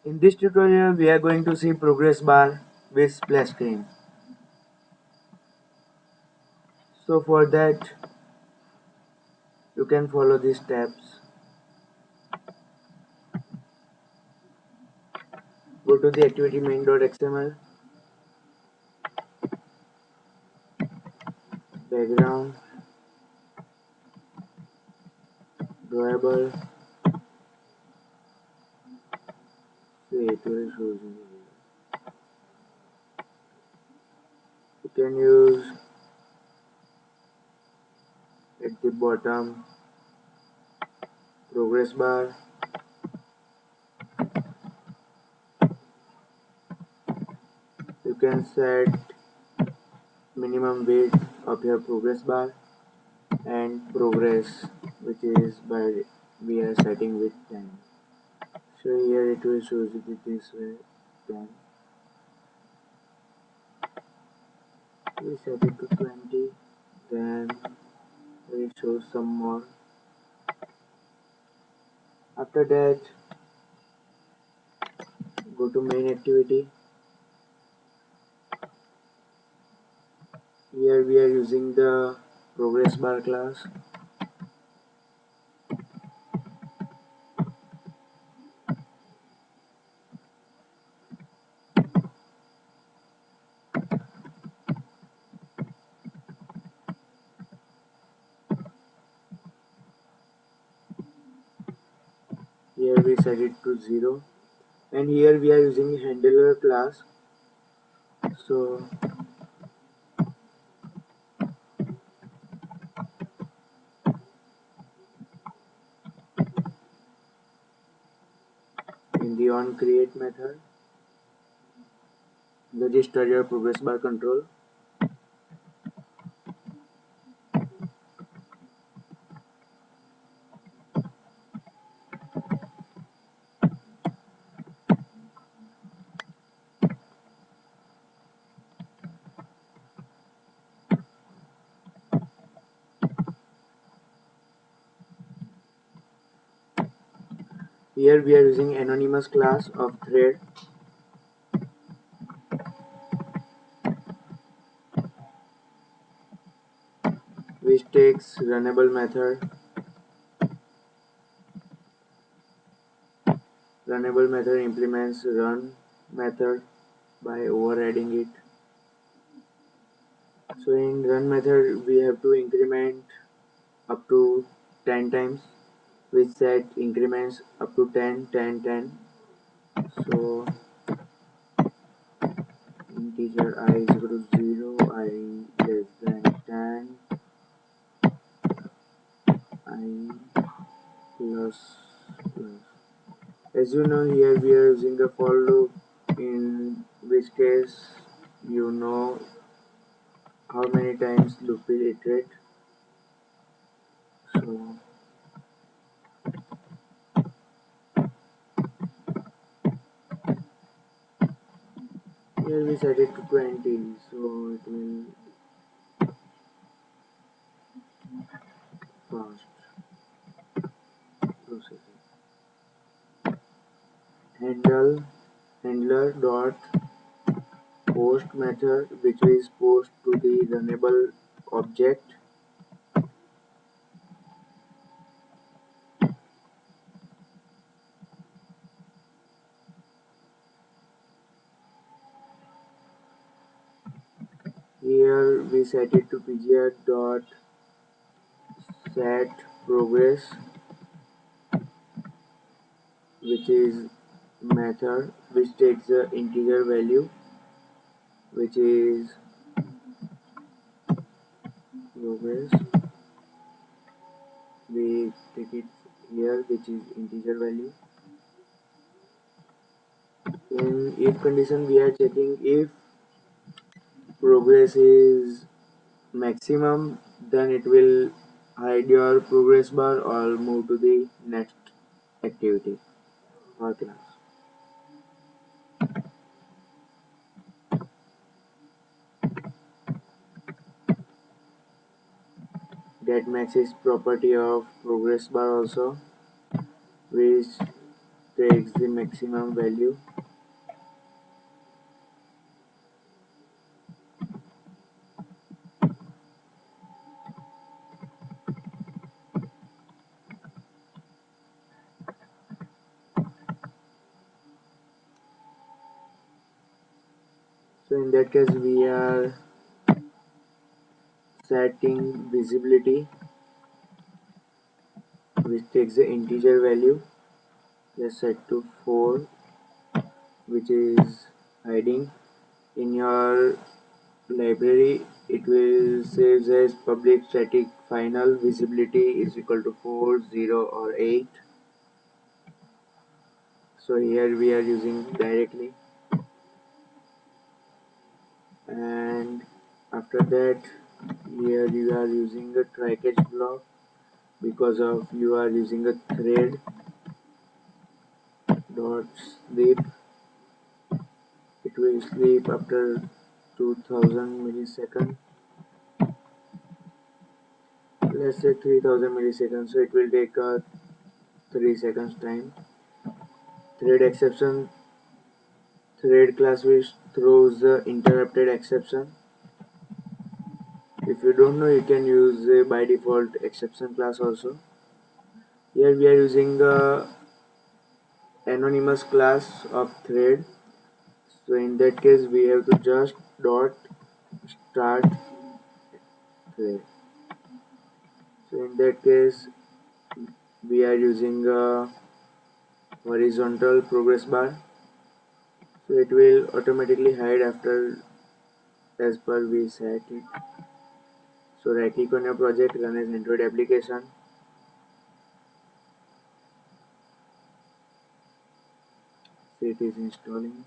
In this tutorial, we are going to see progress bar with splash screen. So for that, you can follow these steps. Go to the activity main.xml, background, drawable, say it will show you. You can use at the bottom progress bar. You can set minimum width of your progress bar and progress, which is by we are setting with 10. So here it will show you this way 10. We set it to 20, then we show some more. After that, go to main activity. Here we are using the progress bar class. Here we set it to 0, and here we are using handler class. So in the onCreate method, register your progress bar control. Here we are using anonymous class of thread. Which takes runnable method. Runnable method implements run method by overriding it. So in run method we have to increment up to 10 times, which set increments up to 10, 10, 10. So integer I is equal to 0, I less than 10, I plus. As you know, here we are using a for loop, in which case you know how many times loop will iterate. So here we set it to 20, so it will fast processing. Handler dot post method, which is post to the runnable object. Here we set it to pgr dot set progress, which is method which takes the integer value, which is progress. We take it here, which is integer value. In if condition, we are checking if progress is maximum, then it will hide your progress bar or move to the next activity or class. Get max is property of progress bar also, which takes the maximum value. So in that case we are setting visibility, which takes the integer value. Let's set to 4, which is hiding. In your library it will saves as public static final visibility is equal to 4, 0 or 8. So here we are using directly, and after that here you are using a try catch block because of you are using a thread dot sleep. It will sleep after 2000 millisecond, let's say 3000 milliseconds, so it will take 3 seconds time. Thread exception, thread class which throws the interrupted exception. If you don't know, you can use a by default exception class also. Here we are using the anonymous class of thread. So in that case we have to just dot start thread. So in that case we are using a horizontal progress bar. So it will automatically hide after as per we set it. So right click on your project, run as Android application. So it is installing.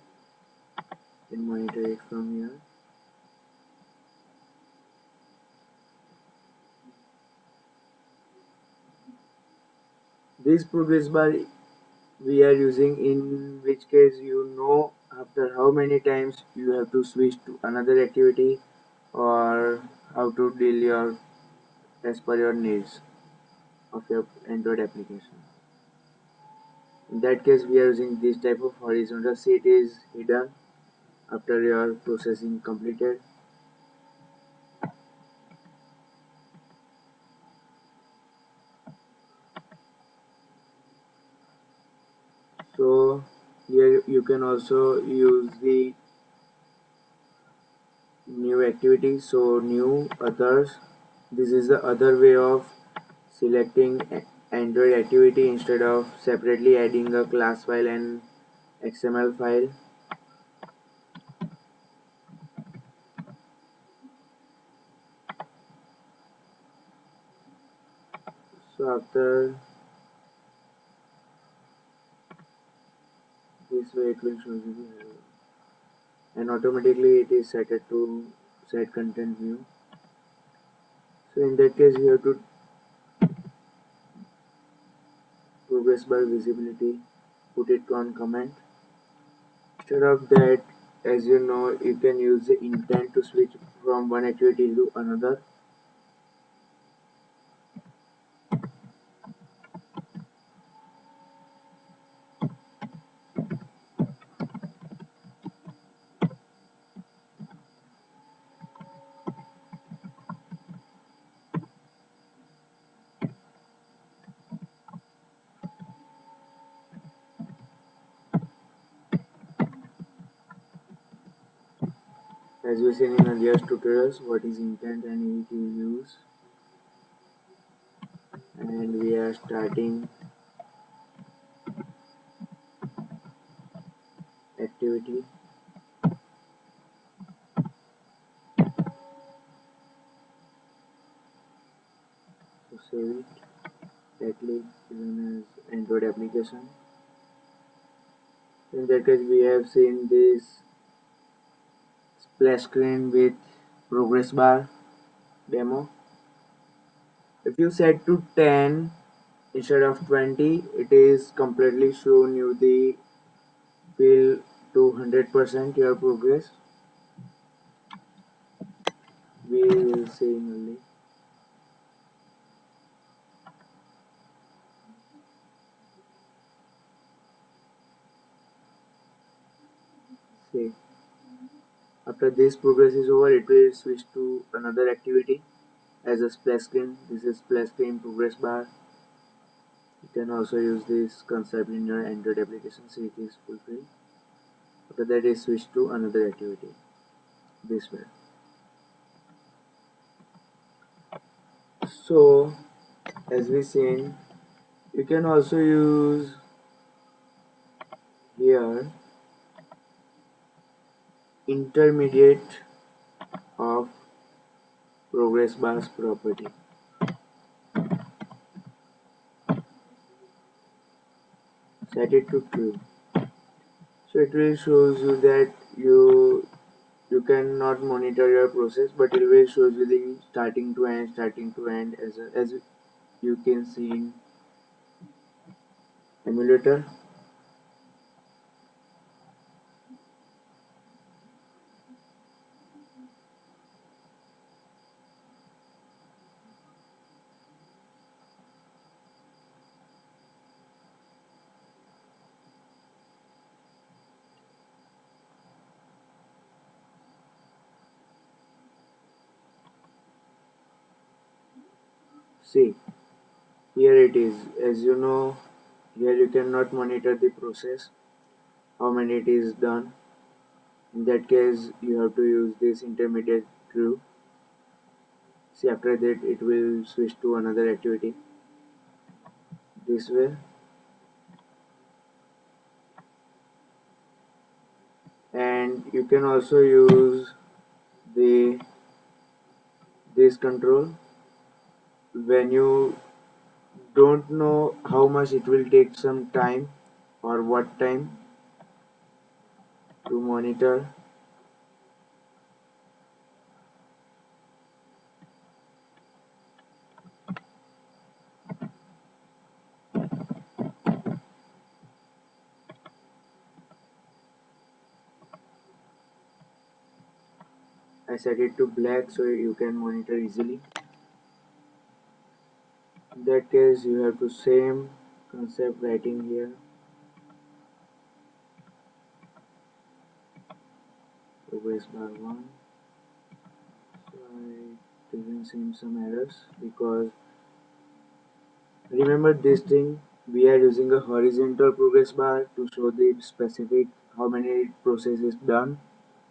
You can monitor it from here. This progress bar we are using in which case you know after how many times you have to switch to another activity or how to deal your as per your needs of your Android application. In that case we are using this type of horizontal. See, it is hidden after your processing completed. So here you can also use the new activity. So new others, this is the other way of selecting Android activity instead of separately adding a class file and XML file. So after this way it will show you the error, and automatically it is set to set content view. So in that case you have to progress bar visibility, put it on comment. Instead of that, as you know, you can use the intent to switch from one activity to another. As we seen in earlier tutorials, what is intent and it is use, and we are starting activity. So save it. Directly run as Android application. In that case, we have seen this splash screen with progress bar demo. If you set to 10 instead of 20, it is completely shown you the fill to 100% your progress. We will see in only. Okay. After this progress is over, it will switch to another activity as a splash screen. This is splash screen progress bar. You can also use this concept in your Android application so it is fulfilled. After that is switch to another activity. This way. So as we seen, you can also use here intermediate of progress bars property. Set it to true. So it will shows you that you cannot monitor your process, but it will shows you the starting to end as you can see in emulator. See, here it is. As you know, here you cannot monitor the process, how many it is done. In that case, you have to use this intermediate true. See, after that, it will switch to another activity. This way, and you can also use the this control when you don't know how much it will take some time or what time to monitor. I set it to black so you can monitor easily. In that case, you have to same concept writing here. Progress bar 1. So I didn't see some errors because remember this thing, we are using a horizontal progress bar to show the specific how many processes done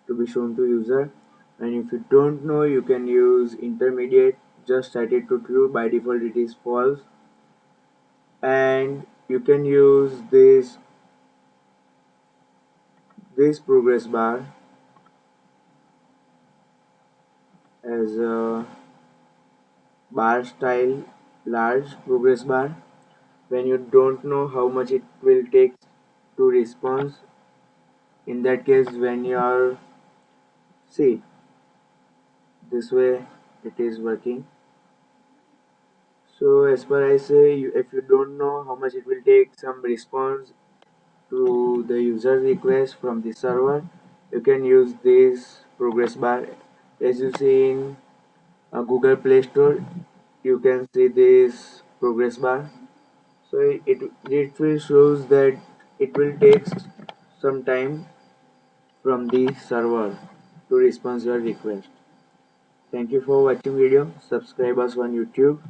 to be shown to user, and if you don't know you can use intermediate, just set it to true, by default it is false, and you can use this progress bar as a bar style large progress bar when you don't know how much it will take to respond. In that case, when you are see this way it is working. So as per I say, if you don't know how much it will take some response to the user request from the server, you can use this progress bar. As you see in Google Play Store, you can see this progress bar. So it will shows that it will take some time from the server to respond your request. Thank you for watching video. Subscribe us on YouTube.